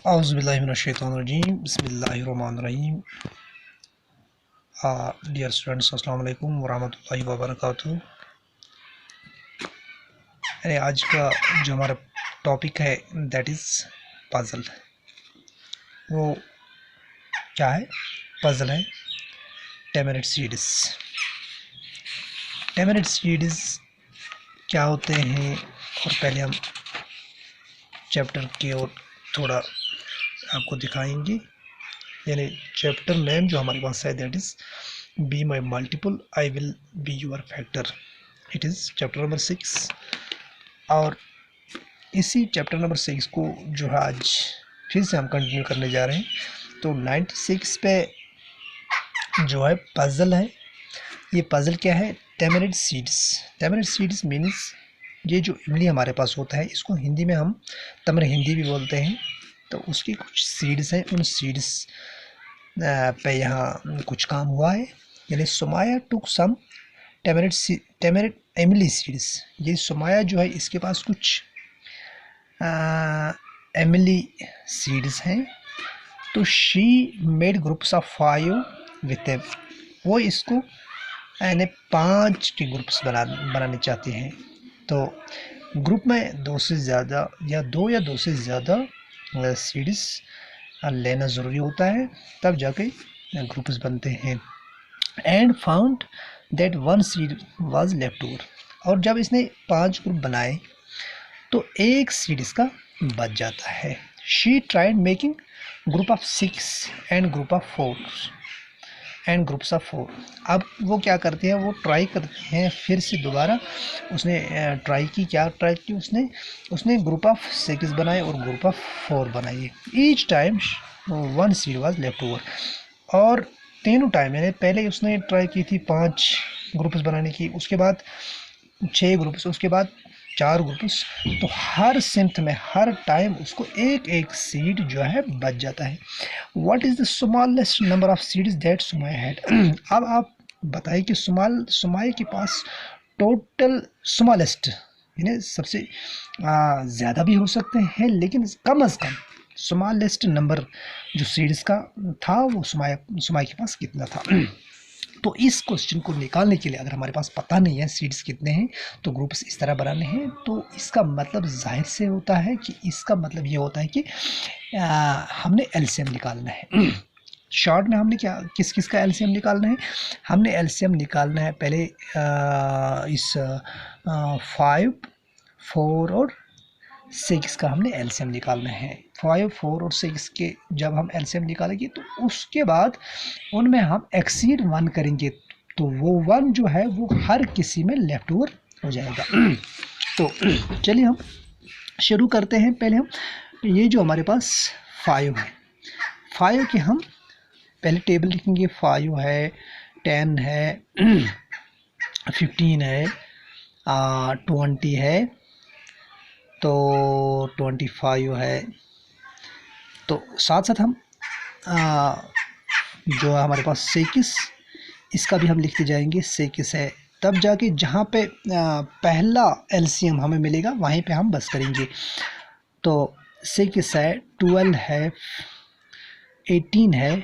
औज़ुबिल्लाहिमिनश्शैतानिर्रजीम बिस्मिल्लाहिर्रहमानिर्रहीम। Dear students, अस्सलाम वालेकुम वरहमतुल्लाहि वबरकातुहू। आज का जो हमारा टॉपिक है दैट इज़ पज़ल। वो क्या है? पज़ल है टेमेरिड सीड्स। टेमेरिड सीड्स क्या होते हैं, और पहले हम चैप्टर की ओर थोड़ा आपको दिखाएंगे। यानी चैप्टर नेम जो हमारे पास है that is b my multiple I will be your factor. It is chapter number 6। और इसी चैप्टर नंबर 6 को जो है आज फिर से हम कंटिन्यू करने जा रहे हैं। तो 96 पे जो है पज़ल है। ये पज़ल क्या है? टेमेरिड सीड्स। टेमेरिड सीड्स मीन्स ये जो इमली हमारे पास होता है, इसको हिंदी में हम तमर हिंदी भी बोलते हैं। तो उसकी कुछ सीड्स हैं, उन सीड्स पे यहाँ कुछ काम हुआ है। यानी सुमाया टुक सम टेमेरिड एमिली सीड्स। ये सुमाया जो है इसके पास कुछ एमिली सीड्स हैं। तो she made groups of 5 with them. वो इसको यानी 5 के ग्रुप्स बनाने चाहते हैं। तो ग्रुप में 2 से ज़्यादा या 2 से ज़्यादा सीड्स लेना ज़रूरी होता है, तब जाके ग्रुप्स बनते हैं। And found that 1 seed was left over. और जब इसने 5 ग्रुप बनाए तो एक सीड इसका बच जाता है। She tried making group of 6 and group of 4 and groups of 4। अब वो क्या करते हैं, वो ट्राई करते हैं फिर से दोबारा। उसने ट्राई की उसने ग्रुप ऑफ 6 बनाए और ग्रुप ऑफ 4 बनाए। Each time 1 seed was left over. और तीनों टाइम, यानी पहले उसने ट्राई की थी 5 ग्रुप्स बनाने की, उसके बाद 6 ग्रुप्स, उसके बाद 4 ग्रुप्स। तो हर सिम्थ में हर टाइम उसको एक एक सीड जो है बच जाता है। What is the smallest number of seeds that Sumaya had. अब आप बताइए कि सुमाय के पास टोटल स्मॉलेस्ट यानी सबसे ज़्यादा भी हो सकते हैं, लेकिन कम अज़ कम स्मॉलेस्ट नंबर जो सीड्स का था वो सुमाय के पास कितना था। तो इस क्वेश्चन को निकालने के लिए अगर हमारे पास पता नहीं है सीड्स कितने हैं तो ग्रुप्स इस तरह बनाने हैं, तो इसका मतलब जाहिर से होता है कि इसका मतलब ये होता है कि हमने एलसीएम निकालना है। शॉर्ट में हमने किस किस का एलसीएम निकालना है? हमने एलसीएम निकालना है पहले इस 5, 4 और 6 का हमने एलसीएम निकालना है। 5, 4 और 6 के जब हम एलसीएम निकालेंगे तो उसके बाद उनमें हम एक्सीड 1 करेंगे, तो वो 1 जो है वो हर किसी में लेफ्ट ओवर हो जाएगा। तो चलिए हम शुरू करते हैं। पहले हम ये जो हमारे पास 5 है, 5 के हम पहले टेबल लिखेंगे। 5 है, 10 है, 15 है, 20 है, तो 25 है। तो साथ साथ हम जो है हमारे पास 6, इसका भी हम लिखते जाएंगे। 6 है, तब जाके जहाँ पे पहला एलसीएम हमें मिलेगा वहीं पे हम बस करेंगे। तो 6 है, 12 है, 18 है,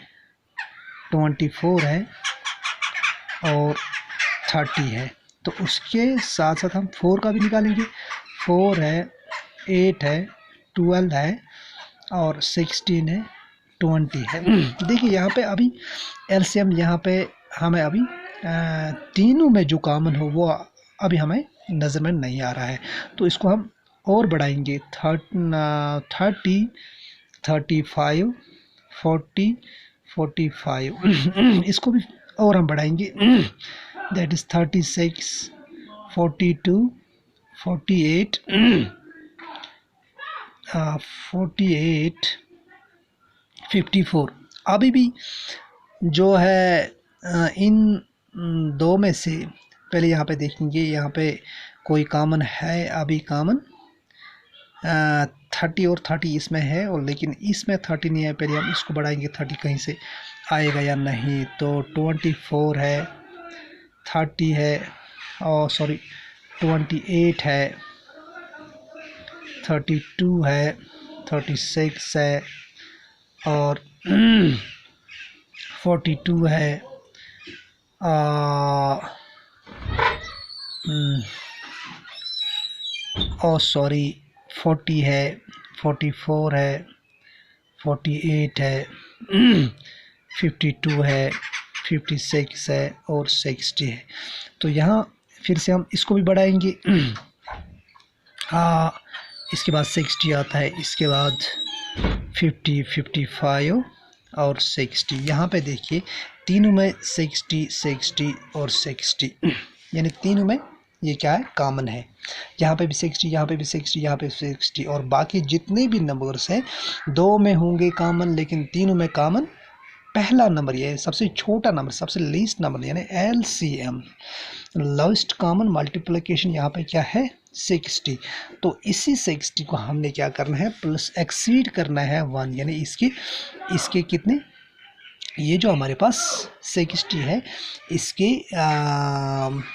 24 है और 30 है। तो उसके साथ साथ हम 4 का भी निकालेंगे। 4 है, 8 है, 12 है और 16 है, 20 है। देखिए यहाँ पे अभी एलसीएम यहाँ पे हमें अभी तीनों में जो कॉमन हो वो अभी हमें नज़र में नहीं आ रहा है, तो इसको हम और बढ़ाएंगे। 30, 35, 40, 45 इसको भी और हम बढ़ाएंगे। That is 36, 42, 48, 48, 54। अभी भी जो है इन 2 में से पहले यहाँ पे देखेंगे, यहाँ पे कोई कॉमन है अभी कॉमन 30 और 30 इसमें है, और लेकिन इसमें 30 नहीं है। पहले हम इसको बढ़ाएंगे 30 कहीं से आएगा या नहीं। तो 24 है, 30 है और 28 है, 32 है 36 है और 42 है, और सॉरी 40 है, 44 है, 48 है, 52 है, 56 है और 60 है। तो यहाँ फिर से हम इसको भी बढ़ाएंगे। इसके बाद 60 आता है, इसके बाद 50, 55 और 60। यहाँ पे देखिए तीनों में 60, 60 और 60 यानी तीनों में ये क्या है, कॉमन है। यहाँ पे भी 60, यहाँ पे भी 60, यहाँ पे 60 और बाकी जितने भी नंबर्स हैं दो में होंगे कॉमन, लेकिन तीनों में कॉमन पहला नंबर, ये सबसे छोटा नंबर, सबसे लीस्ट नंबर यानी LCM, लोएस्ट कॉमन मल्टीप्लिकेशन यहाँ पे क्या है, 60। तो इसी 60 को हमने क्या करना है, प्लस एक्सीड करना है 1, यानी इसके कितने, ये जो हमारे पास 60 है इसके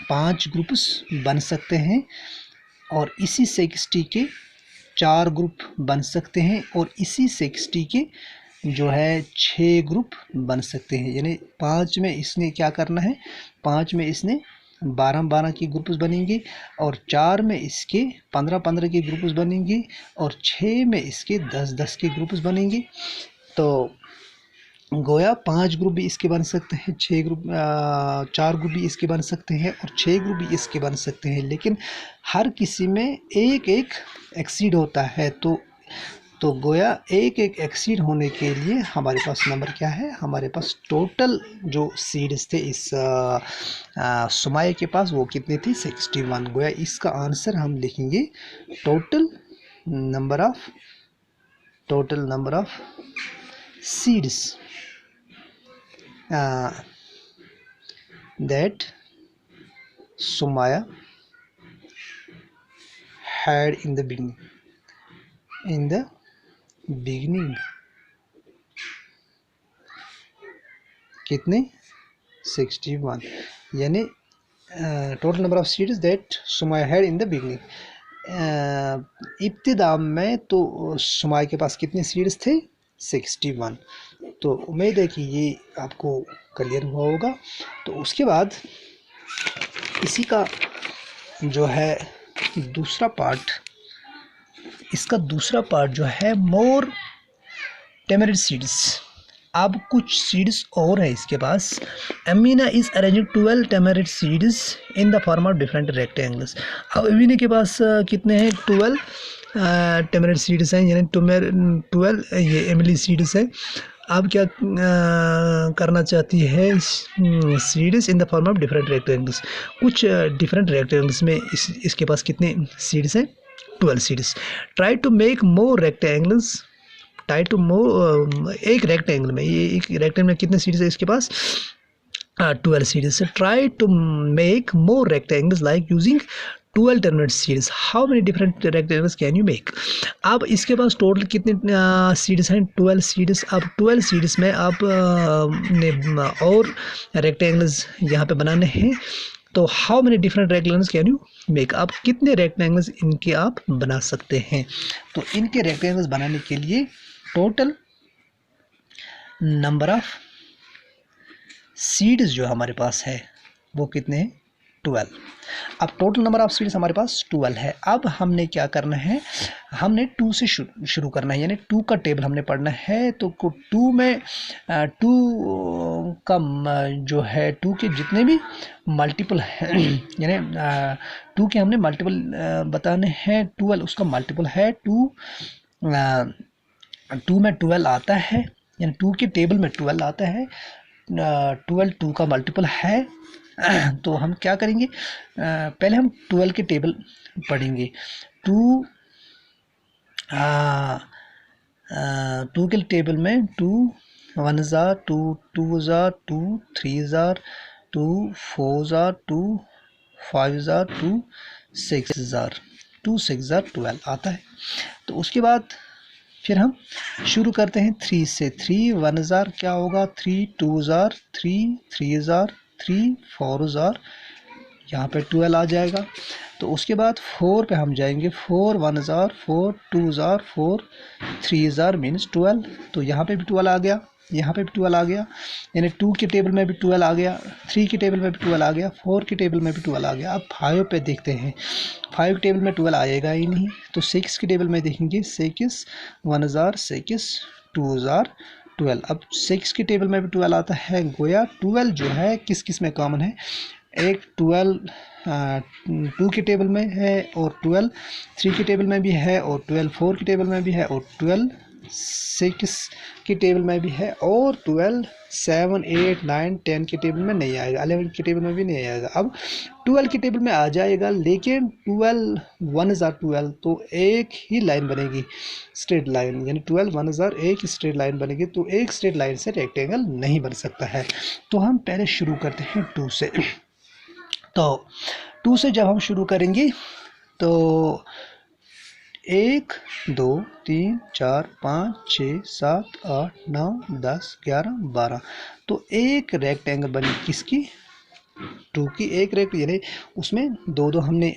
5 ग्रुप्स बन सकते हैं और इसी 60 के 4 ग्रुप बन सकते हैं और इसी 60 के जो है 6 ग्रुप बन सकते हैं। यानी 5 में इसने क्या करना है, 5 में इसने 12-12 के ग्रुप्स बनेंगे और 4 में इसके 15-15 के ग्रुप्स बनेंगे और 6 में इसके 10-10 के ग्रुप्स बनेंगे। तो गोया 5 ग्रुप भी इसके बन सकते हैं, 4 ग्रुप भी इसके बन सकते हैं और 6 ग्रुप भी इसके बन सकते हैं, लेकिन हर किसी में एक एक एक्सीड होता है। तो गोया एक एक एक्सीड होने के लिए हमारे पास नंबर क्या है, हमारे पास टोटल जो सीड्स थे इस सुमाय के पास वो कितने थे, 61। गोया इसका आंसर हम लिखेंगे total number of seeds that Sumaya had in the beginning कितने, 61, यानी total number of seeds that Sumaya had in the beginning. इब्तिदा में तो सुमाया के पास कितने सीड्स थे, 61। तो उम्मीद है कि ये आपको क्लियर हुआ होगा। तो उसके बाद इसी का जो है दूसरा पार्ट, इसका दूसरा पार्ट जो है मोर टेमरिड सीड्स। अब कुछ सीड्स और है इसके पास। Amina is arranging 12 tamarind seeds in the form of different rectangles. अब अमीना के पास कितने हैं, 12 टेमरिड सीड्स हैं, यानी 12 ये एमिली सीड्स है। अब क्या करना चाहती है, seeds in the form of different rectangles. कुछ डिफरेंट रेक्टेंगल्स में इसके पास कितने सीड्स हैं, 12 seeds. Try to make more rectangles, एक रेक्टेंगल में, ये एक रेक्टेंगल में कितने सीड्स है इसके पास, 12 seeds. Try to make more rectangles like using 12 terminate seeds, how many different rectangles can you make. अब इसके पास टोटल कितने सीड्स हैं, 12 सीड्स। अब 12 सीड्स में आप ने और रेक्टेंगल्स यहाँ पे बनाने हैं, तो how many different rectangles can you make, आप कितने रेक्टेंगल्स इनके आप बना सकते हैं। तो इनके रेक्टेंगल्स बनाने के लिए टोटल नंबर ऑफ सीड्स जो हमारे पास है वो कितने हैं, 12। अब टोटल नंबर ऑफ सीड्स हमारे पास 12 है। अब हमने क्या करना है, हमने 2 से शुरू करना है, यानी 2 का टेबल हमने पढ़ना है। तो 2 में 2 का जो है 2 के जितने भी मल्टीपल हैं, यानी 2 के हमने मल्टीपल बताने हैं, 12 उसका मल्टीपल है, 2 में 12 आता है, यानी 2 के टेबल में 12 आता है, 12 2 का मल्टीपल है। तो हम क्या करेंगे, पहले हम 12 के टेबल पढ़ेंगे। 2 के टेबल में 2 1 ज़ार 2 2 ज़ार 2 3 ज़ार 2 4 ज़ार 2 5 ज़ार 2 6 ज़ार 2 6 ज़ार 12 आता है। तो उसके बाद फिर हम शुरू करते हैं 3 से। 3 1 ज़ार क्या होगा, 3 2 ज़ार 3 3 ज़ार 3 4 ज़ार, यहाँ पे 12 आ जाएगा। तो उसके बाद 4 पे हम जाएंगे। 4 1 जार 4 2 जार 4 3 जार मीन्स 12। तो यहाँ पे भी 12 आ गया, यहाँ पे भी 12 आ गया, यानी 2 के टेबल में भी 12 आ गया, 3 के टेबल में भी 12 आ गया, 4 के टेबल में भी 12 आ गया। अब 5 पे देखते हैं, 5 के टेबल में 12 आएगा ही नहीं। तो 6 के टेबल में देखेंगे, 6 1 जार 6 2 जार 12। अब 6 के टेबल में भी 12 आता है। गोया 12 जो है किस किस में कॉमन है, एक 12 2 के टेबल में है, और 12 3 के टेबल में भी है, और 12 4 के टेबल में भी है, और 12 6 के टेबल में भी है, और 12 7 8 9 10 के टेबल में नहीं आएगा, 11 के टेबल में भी नहीं आएगा। अब 12 के टेबल में आ जाएगा, लेकिन 12 1 जार 12, तो एक ही लाइन बनेगी, स्ट्रेट लाइन, यानी 12 1 जार एक स्ट्रेट लाइन बनेगी। तो एक स्ट्रेट लाइन से रेक्टेंगल नहीं बन सकता है। तो हम पहले शुरू करते हैं 2 से। तो 2 से जब हम शुरू करेंगे तो 1 2 3 4 5 6 7 8 9 10 11 12। तो एक रेक्टेंगल बनी किसकी, 2 की। एक रेक्टेंगल यानी उसमें दो दो हमने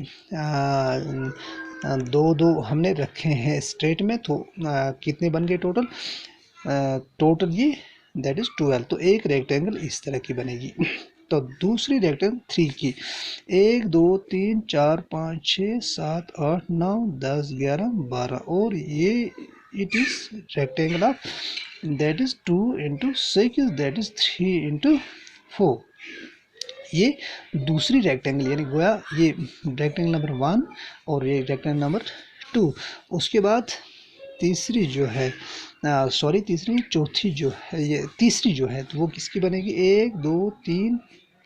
दो हमने रखे हैं स्ट्रेट में, तो कितने बन गए टोटल, टोटल ये दैट इज 12। तो एक रेक्टेंगल इस तरह की बनेगी। तो दूसरी रेक्टेंगल 3 की, 1 2 3 4 5 6 7 8 9 10 11 12, और ये it is rectangle of that is 2 into 6 that is 3 into 4। ये दूसरी रेक्टेंगल, यानी गोया ये रेक्टेंगल नंबर 1 और ये रेक्टेंगल नंबर 2। उसके बाद तीसरी जो है चौथी जो है, ये तीसरी जो है, तो वो किसकी बनेगी, 1 2 3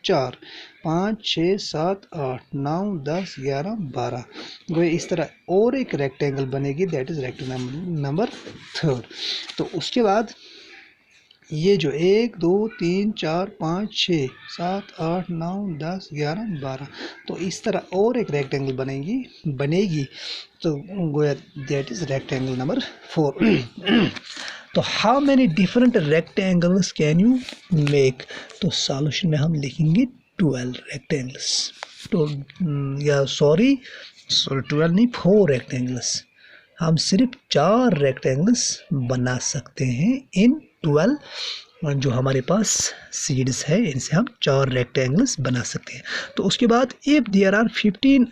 4 5 6 7 8 9 10 11 12। गोया इस तरह और एक रेक्टेंगल बनेगी, दैट इज रेक्टेंगल नंबर 3। तो उसके बाद ये जो 1 2 3 4 5 6 7 8 9 10 11 12, तो इस तरह और एक रेक्टेंगल बनेगी। तो गोया दैट इज रेक्टेंगल नंबर 4। तो how many different rectangles can you make. तो सॉल्यूशन में हम लिखेंगे 12 रेक्टेंगल्स। तो या सॉरी 12 नहीं, 4 रेक्टेंगल्स। हम सिर्फ 4 रेक्टेंगल्स बना सकते हैं इन 12 जो हमारे पास सीड्स है, इनसे हम 4 रेक्टेंगल्स बना सकते हैं। तो उसके बाद if there are 15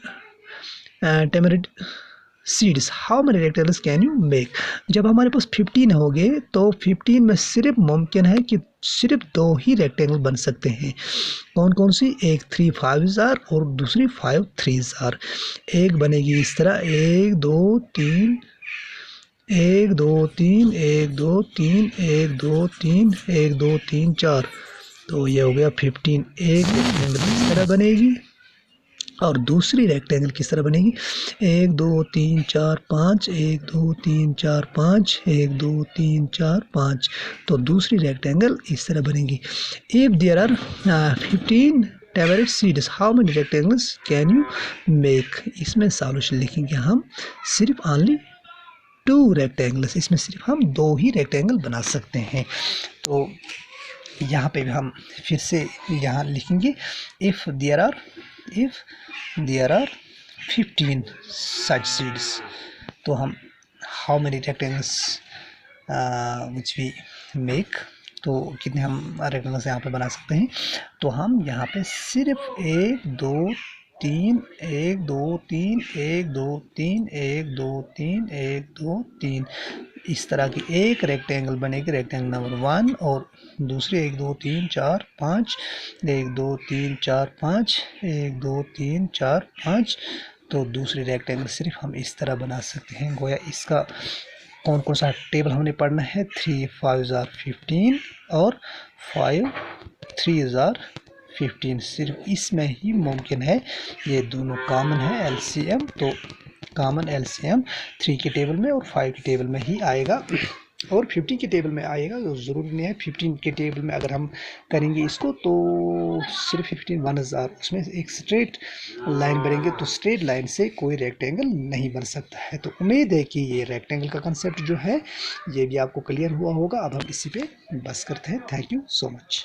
tamarind seeds how many rectangles can you make. जब हमारे पास 15 हो गए तो 15 में सिर्फ मुमकिन है कि सिर्फ 2 ही रेक्टेंगल बन सकते हैं। कौन कौन सी, एक 3 5 जार और दूसरी 5 3 जार। एक बनेगी इस तरह, 1 2 3 1 2 3 1 2 3 1 2 3 1 2 3 4। तो ये हो गया 15। एक रेक्टेंगल किस तरह बनेगी और दूसरी रेक्टेंगल किस तरह बनेगी, 1 2 3 4 5 1 2 3 4 5 1 2 3 4 5। तो दूसरी रेक्टेंगल इस तरह बनेगी। If there are 15 tamarind seeds how many rectangles can you make. इसमें सॉल्यूशन लिखेंगे हम सिर्फ ओनली 2 रेक्टेंगल्स। इसमें सिर्फ हम 2 ही रेक्टेंगल बना सकते हैं। तो यहाँ पे भी हम फिर से यहाँ लिखेंगे if there are 15 such seeds। तो हम how many rectangles which we make, तो कितने हम रेक्टेंगल्स यहाँ पे बना सकते हैं। तो हम यहाँ पे सिर्फ 1 2 3 1 2 3 1 2 3 1 2 3 1 2 3 इस तरह की एक रेक्टेंगल बनेगी, रेक्टेंगल नंबर 1, और दूसरी 1 2 3 4 5 1 2 3 4 5 1 2 3 4 5। तो दूसरी रेक्टेंगल सिर्फ हम इस तरह बना सकते हैं। गोया इसका कौन कौन सा टेबल हमने पढ़ना है, 3 5 जार 15 और 5 3 जार 15। सिर्फ इसमें ही मुमकिन है, ये दोनों कॉमन है एलसीएम। तो कॉमन एलसीएम 3 के टेबल में और 5 के टेबल में ही आएगा, और 50 के टेबल में आएगा। तो ज़रूरी नहीं है 15 के टेबल में अगर हम करेंगे इसको तो सिर्फ 15 1000 उसमें एक स्ट्रेट लाइन बनेंगे, तो स्ट्रेट लाइन से कोई रेक्टेंगल नहीं बन सकता है। तो उम्मीद है कि ये रेक्टेंगल का कंसेप्ट जो है ये भी आपको क्लियर हुआ होगा। अब हम इसी पे बस करते हैं। Thank you so much.